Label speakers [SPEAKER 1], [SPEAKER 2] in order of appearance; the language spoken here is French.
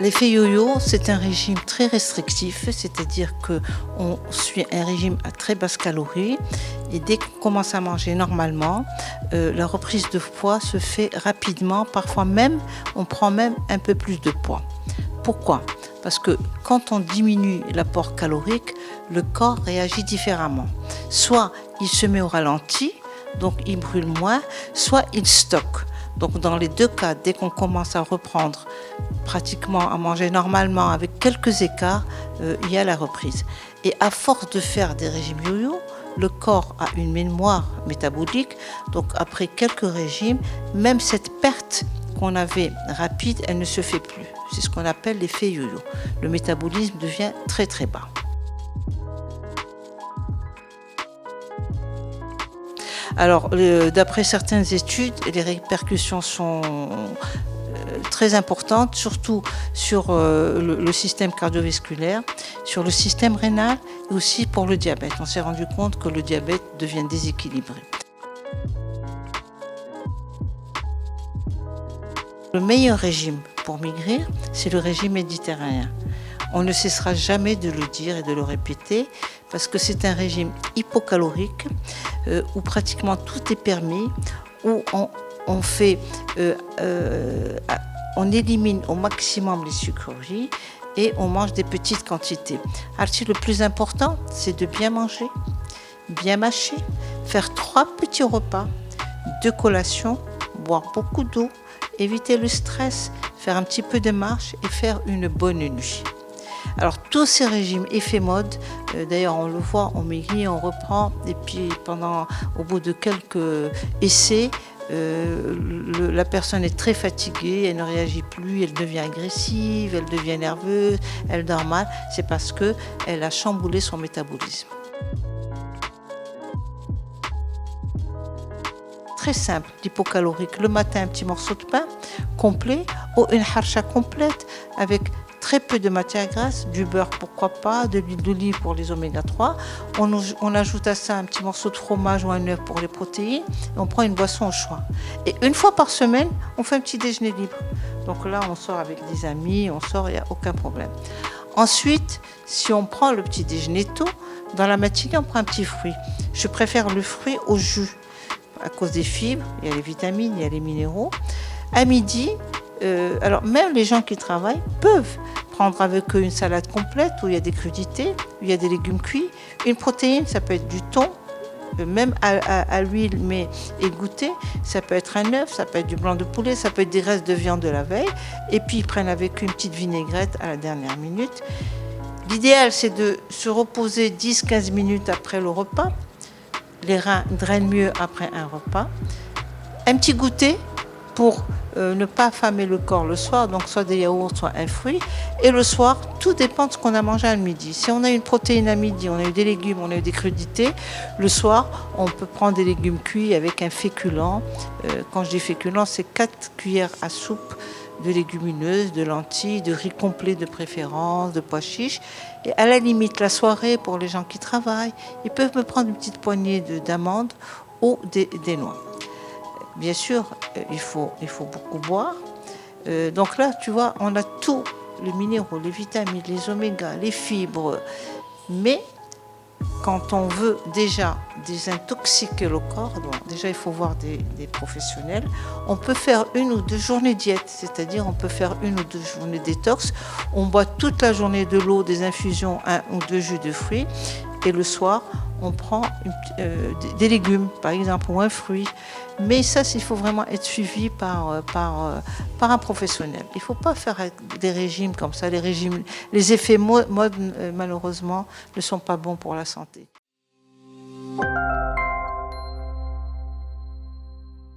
[SPEAKER 1] L'effet yo-yo, c'est un régime très restrictif, c'est-à-dire qu'on suit un régime à très basse calorie et dès qu'on commence à manger normalement, la reprise de poids se fait rapidement, parfois même, on prend même un peu plus de poids. Pourquoi ? Parce que quand on diminue l'apport calorique, le corps réagit différemment. Soit il se met au ralenti, donc il brûle moins, soit il stocke. Donc dans les deux cas, dès qu'on commence à reprendre pratiquement à manger normalement avec quelques écarts, il y a la reprise. Et à force de faire des régimes yo-yo, le corps a une mémoire métabolique, donc après quelques régimes, même cette perte qu'on avait rapide, elle ne se fait plus. C'est ce qu'on appelle l'effet yo-yo. Le métabolisme devient très très bas. Alors, d'après certaines études, les répercussions sont très importantes, surtout sur le système cardiovasculaire, sur le système rénal et aussi pour le diabète. On s'est rendu compte que le diabète devient déséquilibré. Le meilleur régime pour maigrir, c'est le régime méditerranéen. On ne cessera jamais de le dire et de le répéter parce que c'est un régime hypocalorique où pratiquement tout est permis, où on élimine au maximum les sucreries et on mange des petites quantités. Alors, le plus important, c'est de bien manger, bien mâcher, faire 3 petits repas, 2 collations, boire beaucoup d'eau, éviter le stress, faire un petit peu de marche et faire une bonne nuit. Alors tous ces régimes effet mode, d'ailleurs on le voit, on maigrit, on reprend et puis au bout de quelques essais, la personne est très fatiguée, elle ne réagit plus, elle devient agressive, elle devient nerveuse, elle dort mal, c'est parce qu'elle a chamboulé son métabolisme. Très simple, l'hypocalorique, le matin un petit morceau de pain complet ou une harcha complète avec très peu de matière grasse, du beurre pourquoi pas, de l'huile d'olive pour les oméga 3. On ajoute à ça un petit morceau de fromage ou un œuf pour les protéines et on prend une boisson au choix. Et une fois par semaine, on fait un petit déjeuner libre. Donc là, on sort avec des amis, il n'y a aucun problème. Ensuite, si on prend le petit déjeuner tôt, dans la matinée, on prend un petit fruit. Je préfère le fruit au jus à cause des fibres, il y a les vitamines, il y a les minéraux. À midi, alors même les gens qui travaillent peuvent prendre avec eux une salade complète où il y a des crudités, où il y a des légumes cuits. Une protéine, ça peut être du thon, même à l'huile mais égoutté. Ça peut être un œuf, ça peut être du blanc de poulet, ça peut être des restes de viande de la veille. Et puis ils prennent avec eux une petite vinaigrette à la dernière minute. L'idéal, c'est de se reposer 10-15 minutes après le repas. Les reins drainent mieux après un repas. Un petit goûter pour ne pas affamer le corps le soir, donc soit des yaourts, soit un fruit. Et le soir, tout dépend de ce qu'on a mangé à midi. Si on a une protéine à midi, on a eu des légumes, on a eu des crudités, le soir, on peut prendre des légumes cuits avec un féculent. Quand je dis féculent, c'est 4 cuillères à soupe de légumineuses, de lentilles, de riz complet de préférence, de pois chiches. Et à la limite, la soirée, pour les gens qui travaillent, ils peuvent me prendre une petite poignée d'amandes ou des noix. Bien sûr, il faut beaucoup boire. Donc là, tu vois, on a tous les minéraux, les vitamines, les oméga, les fibres. Mais quand on veut déjà désintoxiquer le corps, donc déjà il faut voir des professionnels, on peut faire 1 ou 2 journées diète, c'est-à-dire on peut faire 1 ou 2 journées détox. On boit toute la journée de l'eau, des infusions, 1 ou 2 jus de fruits. Et le soir, on prend des légumes, par exemple, ou un fruit. Mais ça, il faut vraiment être suivi par un professionnel. Il ne faut pas faire des régimes comme ça. Les effets mode, malheureusement, ne sont pas bons pour la santé.